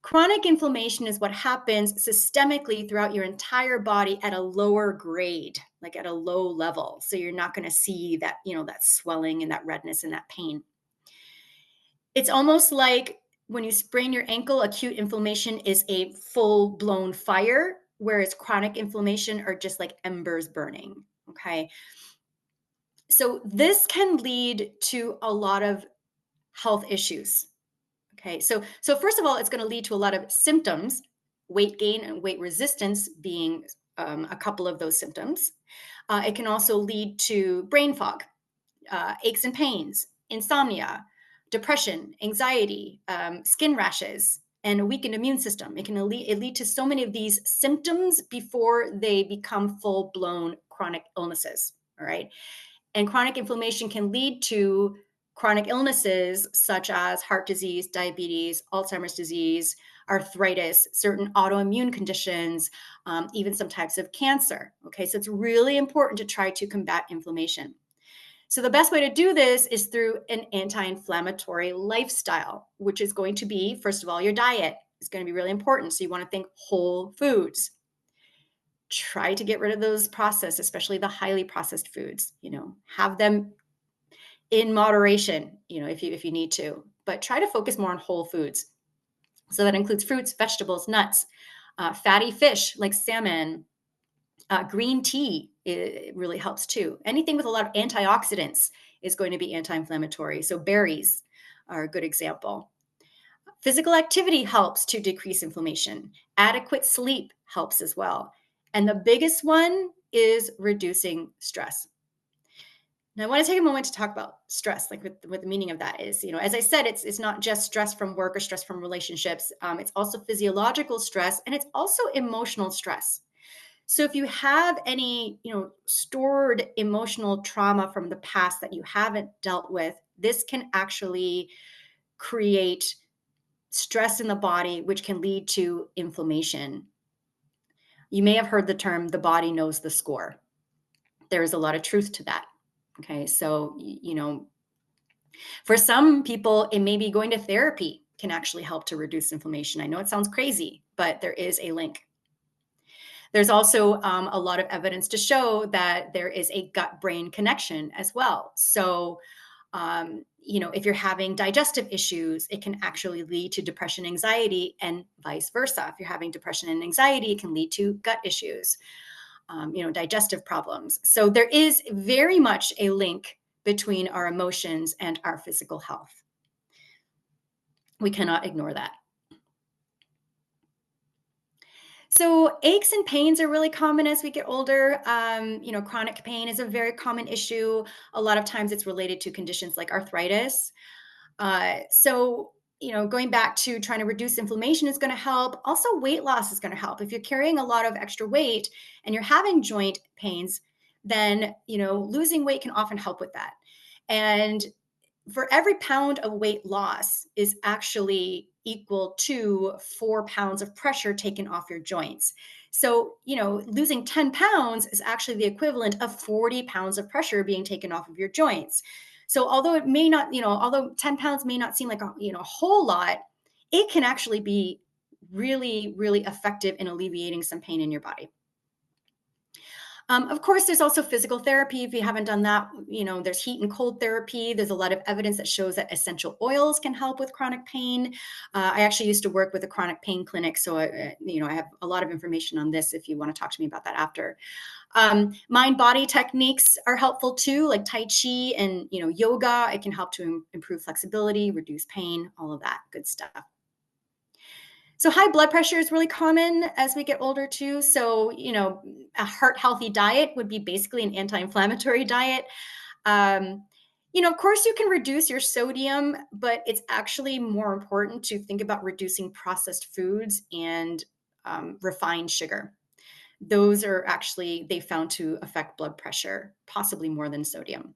Chronic inflammation is what happens systemically throughout your entire body at a lower grade, like at a low level. So you're not going to see that, that swelling and that redness and that pain. It's almost like when you sprain your ankle, acute inflammation is a full-blown fire, whereas chronic inflammation are just like embers burning. Okay. So this can lead to a lot of health issues. Okay, so first of all, it's going to lead to a lot of symptoms, weight gain and weight resistance being a couple of those symptoms. It can also lead to brain fog, aches and pains, insomnia, depression, anxiety, skin rashes, and a weakened immune system. It can lead to so many of these symptoms before they become full-blown chronic illnesses. All right, and chronic inflammation can lead to chronic illnesses such as heart disease, diabetes, Alzheimer's disease, arthritis, certain autoimmune conditions, even some types of cancer. Okay, so it's really important to try to combat inflammation. So the best way to do this is through an anti-inflammatory lifestyle, which is going to be, first of all, your diet is going to be really important. So you want to think whole foods. Try to get rid of those processed, especially the highly processed foods. Have them in moderation, if you need to, but try to focus more on whole foods. So that includes fruits, vegetables, nuts, fatty fish like salmon, green tea. It really helps too. Anything with a lot of antioxidants is going to be anti-inflammatory. So berries are a good example. Physical activity helps to decrease inflammation. Adequate sleep helps as well. And the biggest one is reducing stress. Now, I want to take a moment to talk about stress, like what the meaning of that is. As I said, it's not just stress from work or stress from relationships. It's also physiological stress, and it's also emotional stress. So if you have any, stored emotional trauma from the past that you haven't dealt with, this can actually create stress in the body, which can lead to inflammation. You may have heard the term, the body knows the score. There is a lot of truth to that. Okay, so, for some people, it may be going to therapy can actually help to reduce inflammation. I know it sounds crazy, but there is a link. There's also a lot of evidence to show that there is a gut-brain connection as well. So If you're having digestive issues, it can actually lead to depression, anxiety, and vice versa. If you're having depression and anxiety, it can lead to gut issues, digestive problems. So there is very much a link between our emotions and our physical health. We cannot ignore that. So aches and pains are really common as we get older. Chronic pain is a very common issue. A lot of times it's related to conditions like arthritis. Going back to trying to reduce inflammation is going to help. Also, weight loss is going to help. If you're carrying a lot of extra weight and you're having joint pains, then, losing weight can often help with that. And for every pound of weight loss is actually equal to 4 pounds of pressure taken off your joints. So, losing 10 pounds is actually the equivalent of 40 pounds of pressure being taken off of your joints. So, although 10 pounds may not seem like a whole lot, it can actually be really, really effective in alleviating some pain in your body. Of course, there's also physical therapy. If you haven't done that, there's heat and cold therapy. There's a lot of evidence that shows that essential oils can help with chronic pain. I actually used to work with a chronic pain clinic, so I have a lot of information on this if you want to talk to me about that after. Mind-body techniques are helpful too, like Tai Chi and yoga. It can help to improve flexibility, reduce pain, all of that good stuff. So high blood pressure is really common as we get older too. So, a heart healthy diet would be basically an anti-inflammatory diet. Of course you can reduce your sodium, but it's actually more important to think about reducing processed foods and refined sugar. Those are actually, they found to affect blood pressure, possibly more than sodium.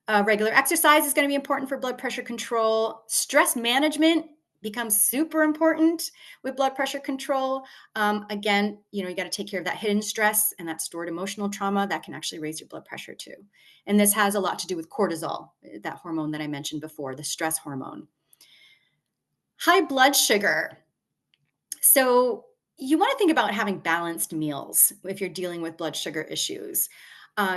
Regular exercise is going to be important for blood pressure control. Stress management becomes super important with blood pressure control. Again, you got to take care of that hidden stress and that stored emotional trauma that can actually raise your blood pressure too. And this has a lot to do with cortisol, that hormone that I mentioned before, the stress hormone. High blood sugar. So you want to think about having balanced meals if you're dealing with blood sugar issues.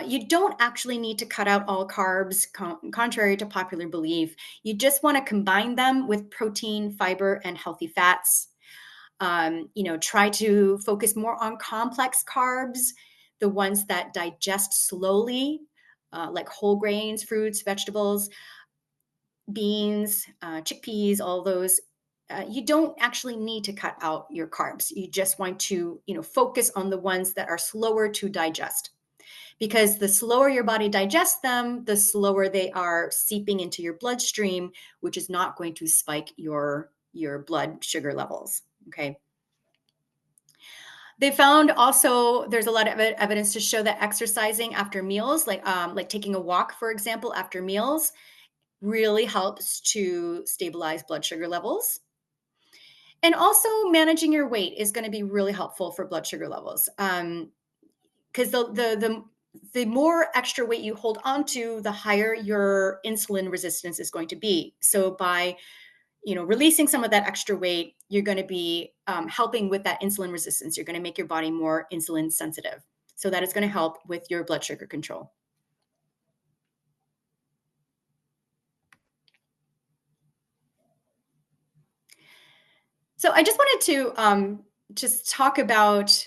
You don't actually need to cut out all carbs, contrary to popular belief. You just want to combine them with protein, fiber, and healthy fats. Try to focus more on complex carbs, the ones that digest slowly, like whole grains, fruits, vegetables, beans, chickpeas, all those. You don't actually need to cut out your carbs. You just want to, focus on the ones that are slower to digest. Because the slower your body digests them, the slower they are seeping into your bloodstream, which is not going to spike your blood sugar levels. Okay. They found also there's a lot of evidence to show that exercising after meals, like taking a walk, for example, after meals, really helps to stabilize blood sugar levels. And also managing your weight is going to be really helpful for blood sugar levels. Because the more extra weight you hold on to, the higher your insulin resistance is going to be. So by releasing some of that extra weight, you're going to be helping with that insulin resistance. You're going to make your body more insulin sensitive. So that is going to help with your blood sugar control. So I just wanted to just talk about,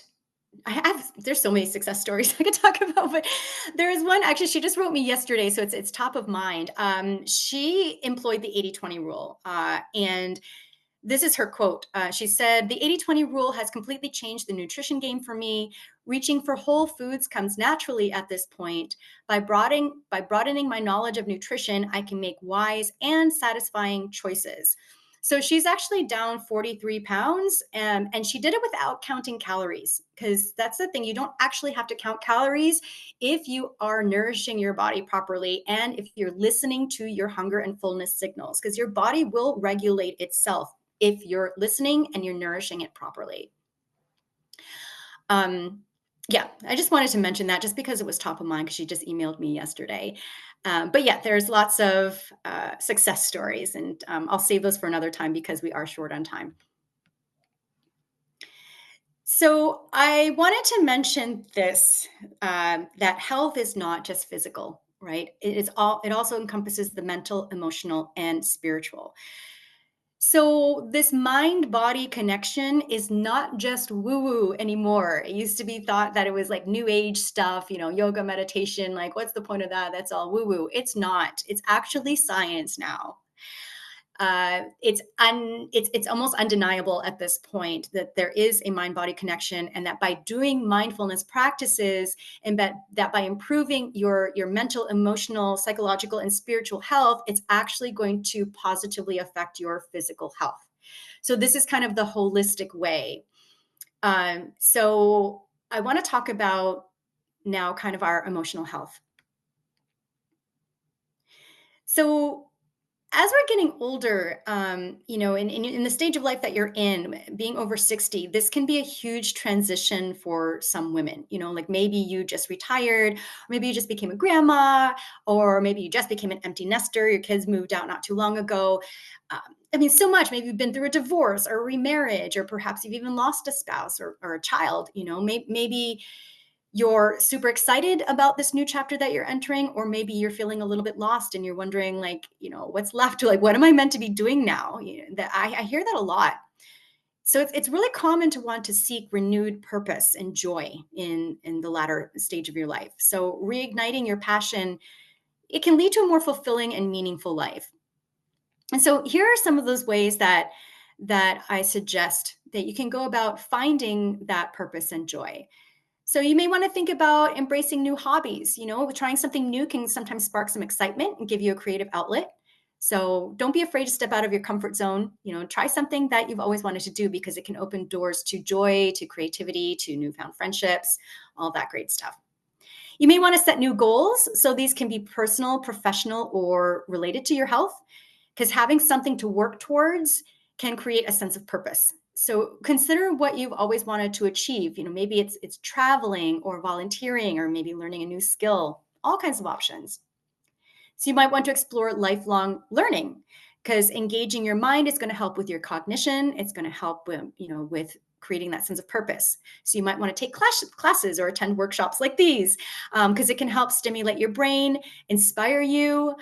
there's so many success stories I could talk about, but there is one, actually, she just wrote me yesterday, so it's top of mind. She employed the 80-20 rule, and this is her quote. She said, "The 80-20 rule has completely changed the nutrition game for me. Reaching for whole foods comes naturally at this point. By broadening my knowledge of nutrition, I can make wise and satisfying choices." So she's actually down 43 pounds, and she did it without counting calories, because that's the thing. You don't actually have to count calories if you are nourishing your body properly and if you're listening to your hunger and fullness signals, because your body will regulate itself if you're listening and you're nourishing it properly. Yeah, I just wanted to mention that just because it was top of mind, because she just emailed me yesterday. But yeah, there's lots of success stories, and I'll save those for another time because we are short on time. So I wanted to mention this, that health is not just physical. right? It also encompasses the mental, emotional, and spiritual. So this mind body connection is not just woo woo anymore. It used to be thought that it was like new age stuff, yoga, meditation, like what's the point of that? That's all woo woo. It's not. It's actually science now. It's almost undeniable at this point that there is a mind body connection, and that by doing mindfulness practices, and that by improving your mental, emotional, psychological, and spiritual health, it's actually going to positively affect your physical health. So this is kind of the holistic way. So I want to talk about now kind of our emotional health. So as we're getting older, in the stage of life that you're in, being over 60, this can be a huge transition for some women. Like maybe you just retired, or maybe you just became a grandma, or maybe you just became an empty nester. Your kids moved out not too long ago. Um, so much. Maybe you've been through a divorce or a remarriage, or perhaps you've even lost a spouse or a child. Maybe you're super excited about this new chapter that you're entering, or maybe you're feeling a little bit lost and you're wondering, like, what's left, like, what am I meant to be doing now? That I hear that a lot. So it's really common to want to seek renewed purpose and joy in the latter stage of your life. So reigniting your passion, it can lead to a more fulfilling and meaningful life. And so here are some of those ways that I suggest that you can go about finding that purpose and joy. So you may want to think about embracing new hobbies. Trying something new can sometimes spark some excitement and give you a creative outlet. So don't be afraid to step out of your comfort zone. Try something that you've always wanted to do, because it can open doors to joy, to creativity, to newfound friendships, all that great stuff. You may want to set new goals. So these can be personal, professional, or related to your health, because having something to work towards can create a sense of purpose. So consider what you've always wanted to achieve. Maybe it's traveling or volunteering, or maybe learning a new skill, all kinds of options. So you might want to explore lifelong learning, because engaging your mind is going to help with your cognition. It's going to help with creating that sense of purpose. So you might want to take classes or attend workshops like these, because it can help stimulate your brain, inspire you.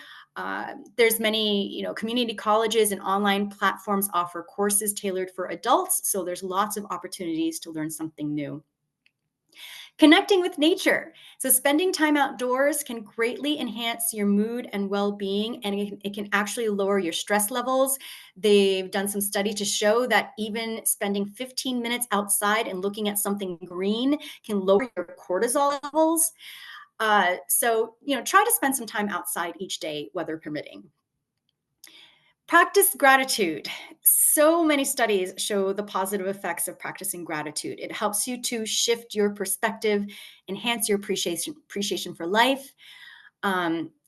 There's many, community colleges and online platforms offer courses tailored for adults. So there's lots of opportunities to learn something new. Connecting with nature. So spending time outdoors can greatly enhance your mood and well-being, and it can actually lower your stress levels. They've done some study to show that even spending 15 minutes outside and looking at something green can lower your cortisol levels. So try to spend some time outside each day, weather permitting. Practice gratitude. So many studies show the positive effects of practicing gratitude. It helps you to shift your perspective, enhance your appreciation for life.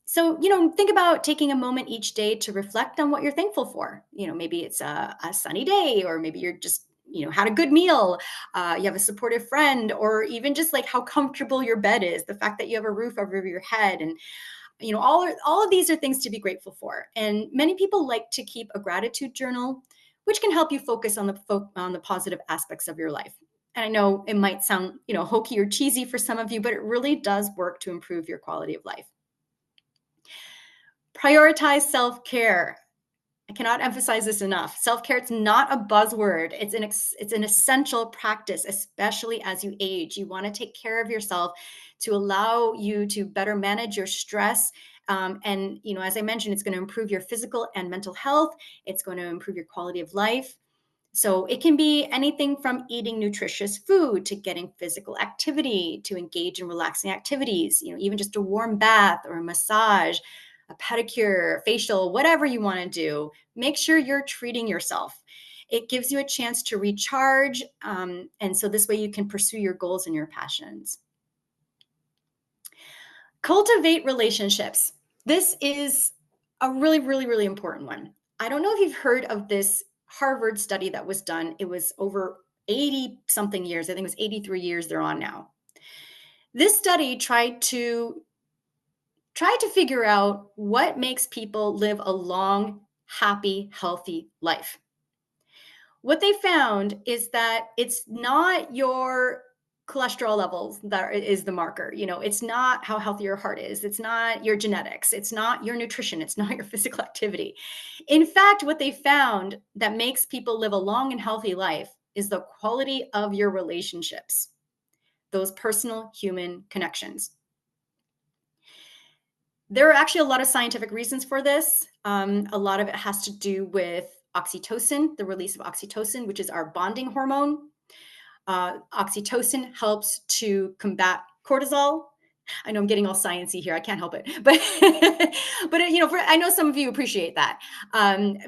So, think about taking a moment each day to reflect on what you're thankful for. Maybe it's a sunny day, or maybe you're just, had a good meal, you have a supportive friend, or even just like how comfortable your bed is, the fact that you have a roof over your head, and all of these are things to be grateful for. And many people like to keep a gratitude journal, which can help you focus on the positive aspects of your life. And I know it might sound, hokey or cheesy for some of you, but it really does work to improve your quality of life. Prioritize self-care. I cannot emphasize this enough. Self-care, it's not a buzzword. It's an essential practice, especially as you age. You want to take care of yourself to allow you to better manage your stress. And, as I mentioned, it's going to improve your physical and mental health. It's going to improve your quality of life. So it can be anything from eating nutritious food to getting physical activity, to engage in relaxing activities, even just a warm bath or a massage, a pedicure, facial, whatever you want to do. Make sure you're treating yourself. It gives you a chance to recharge. And so this way you can pursue your goals and your passions. Cultivate relationships. This is a really, really, really important one. I don't know if you've heard of this Harvard study that was done. It was over 80 something years. I think it was 83 years they're on now. This study tried to figure out what makes people live a long, happy, healthy life. What they found is that it's not your cholesterol levels is the marker. It's not how healthy your heart is. It's not your genetics. It's not your nutrition. It's not your physical activity. In fact, what they found that makes people live a long and healthy life is the quality of your relationships, those personal human connections. There are actually a lot of scientific reasons for this. A lot of it has to do with oxytocin, the release of oxytocin, which is our bonding hormone. Oxytocin helps to combat cortisol. I know I'm getting all sciencey here. I can't help it, but I know some of you appreciate that.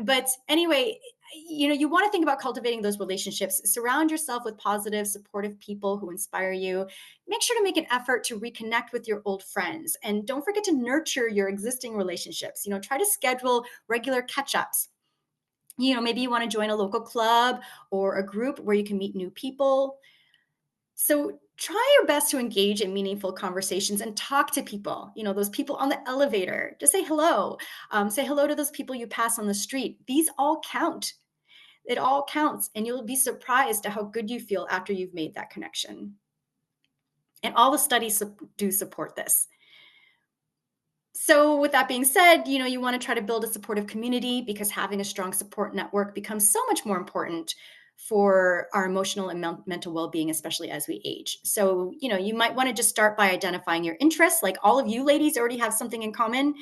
But anyway, you want to think about cultivating those relationships. Surround yourself with positive, supportive people who inspire you. Make sure to make an effort to reconnect with your old friends, and don't forget to nurture your existing relationships. Try to schedule regular catch-ups. Maybe you want to join a local club or a group where you can meet new people. So try your best to engage in meaningful conversations and talk to people, those people on the elevator. Just say hello. Say hello to those people you pass on the street. These all count. It all counts. And you'll be surprised at how good you feel after you've made that connection. And all the studies do support this. So with that being said, you want to try to build a supportive community, because having a strong support network becomes so much more important for our emotional and mental well-being, especially as we age. So, you might want to just start by identifying your interests. Like, all of you ladies already have something in common.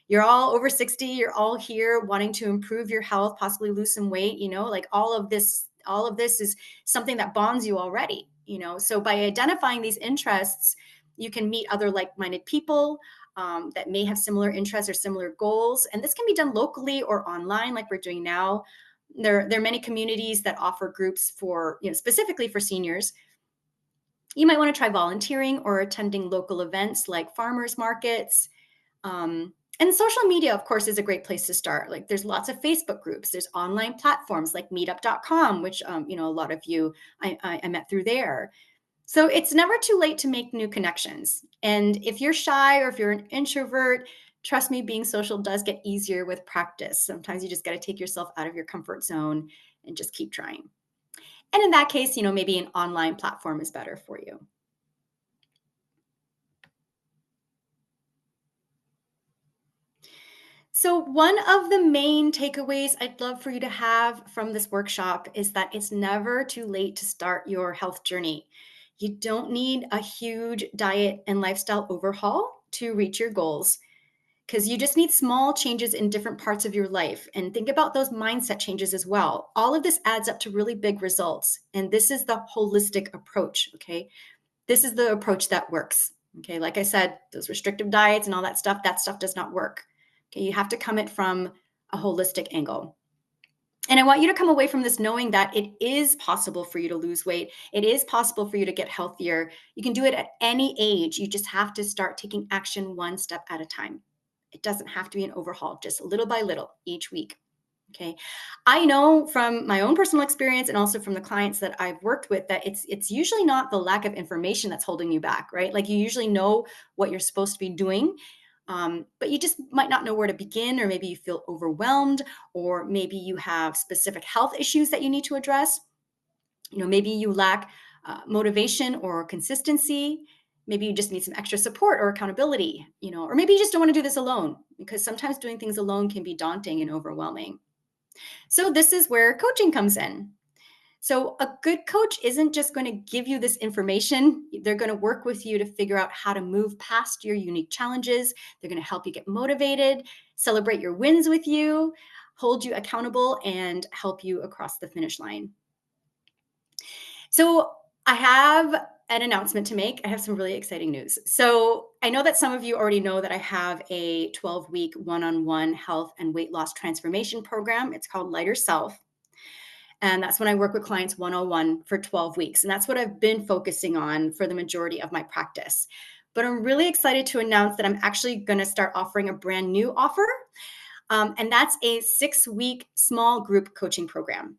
You're all over 60. You're all here wanting to improve your health, possibly lose some weight, like all of this is something that bonds you already, So by identifying these interests, you can meet other like-minded people that may have similar interests or similar goals. And this can be done locally or online, like we're doing now. There are many communities that offer groups for, specifically for seniors. You might want to try volunteering or attending local events like farmers markets. And social media, of course, is a great place to start. Like, there's lots of Facebook groups. There's online platforms like meetup.com, which, a lot of you I met through there. So it's never too late to make new connections. And if you're shy or if you're an introvert, trust me, being social does get easier with practice. Sometimes you just got to take yourself out of your comfort zone and just keep trying. And in that case, maybe an online platform is better for you. So one of the main takeaways I'd love for you to have from this workshop is that it's never too late to start your health journey. You don't need a huge diet and lifestyle overhaul to reach your goals, because you just need small changes in different parts of your life. And think about those mindset changes as well. All of this adds up to really big results. And this is the holistic approach, okay? This is the approach that works, okay? Like I said, those restrictive diets and all that stuff does not work. Okay, you have to come at it from a holistic angle. And I want you to come away from this knowing that it is possible for you to lose weight. It is possible for you to get healthier. You can do it at any age. You just have to start taking action one step at a time. It doesn't have to be an overhaul, just little by little each week. Okay. I know from my own personal experience and also from the clients that I've worked with that it's usually not the lack of information that's holding you back, right? Like, you usually know what you're supposed to be doing. But you just might not know where to begin, or maybe you feel overwhelmed, or maybe you have specific health issues that you need to address. Maybe you lack motivation or consistency. Maybe you just need some extra support or accountability, or maybe you just don't want to do this alone, because sometimes doing things alone can be daunting and overwhelming. So this is where coaching comes in. So a good coach isn't just going to give you this information. They're going to work with you to figure out how to move past your unique challenges. They're going to help you get motivated, celebrate your wins with you, hold you accountable, and help you across the finish line. So I have an announcement to make. I have some really exciting news. So I know that some of you already know that I have a 12-week one-on-one health and weight loss transformation program. It's called Lighter Self. And that's when I work with clients one-on-one for 12 weeks. And that's what I've been focusing on for the majority of my practice. But I'm really excited to announce that I'm actually going to start offering a brand new offer. And that's a 6-week small group coaching program.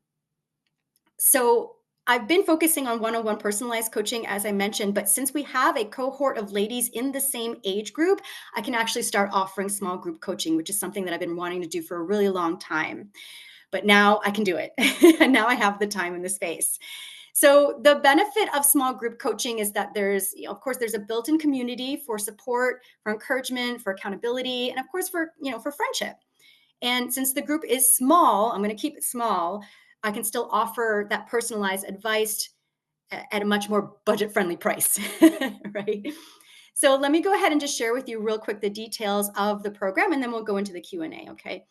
So I've been focusing on one-on-one personalized coaching, as I mentioned, but since we have a cohort of ladies in the same age group, I can actually start offering small group coaching, which is something that I've been wanting to do for a really long time. But now I can do it. And now I have the time and the space. So the benefit of small group coaching is that there's, of course, there's a built-in community for support, for encouragement, for accountability, and of course for friendship. And since the group is small, I'm going to keep it small. I can still offer that personalized advice at a much more budget-friendly price, right? So let me go ahead and just share with you real quick the details of the program, and then we'll go into the Q&A, okay?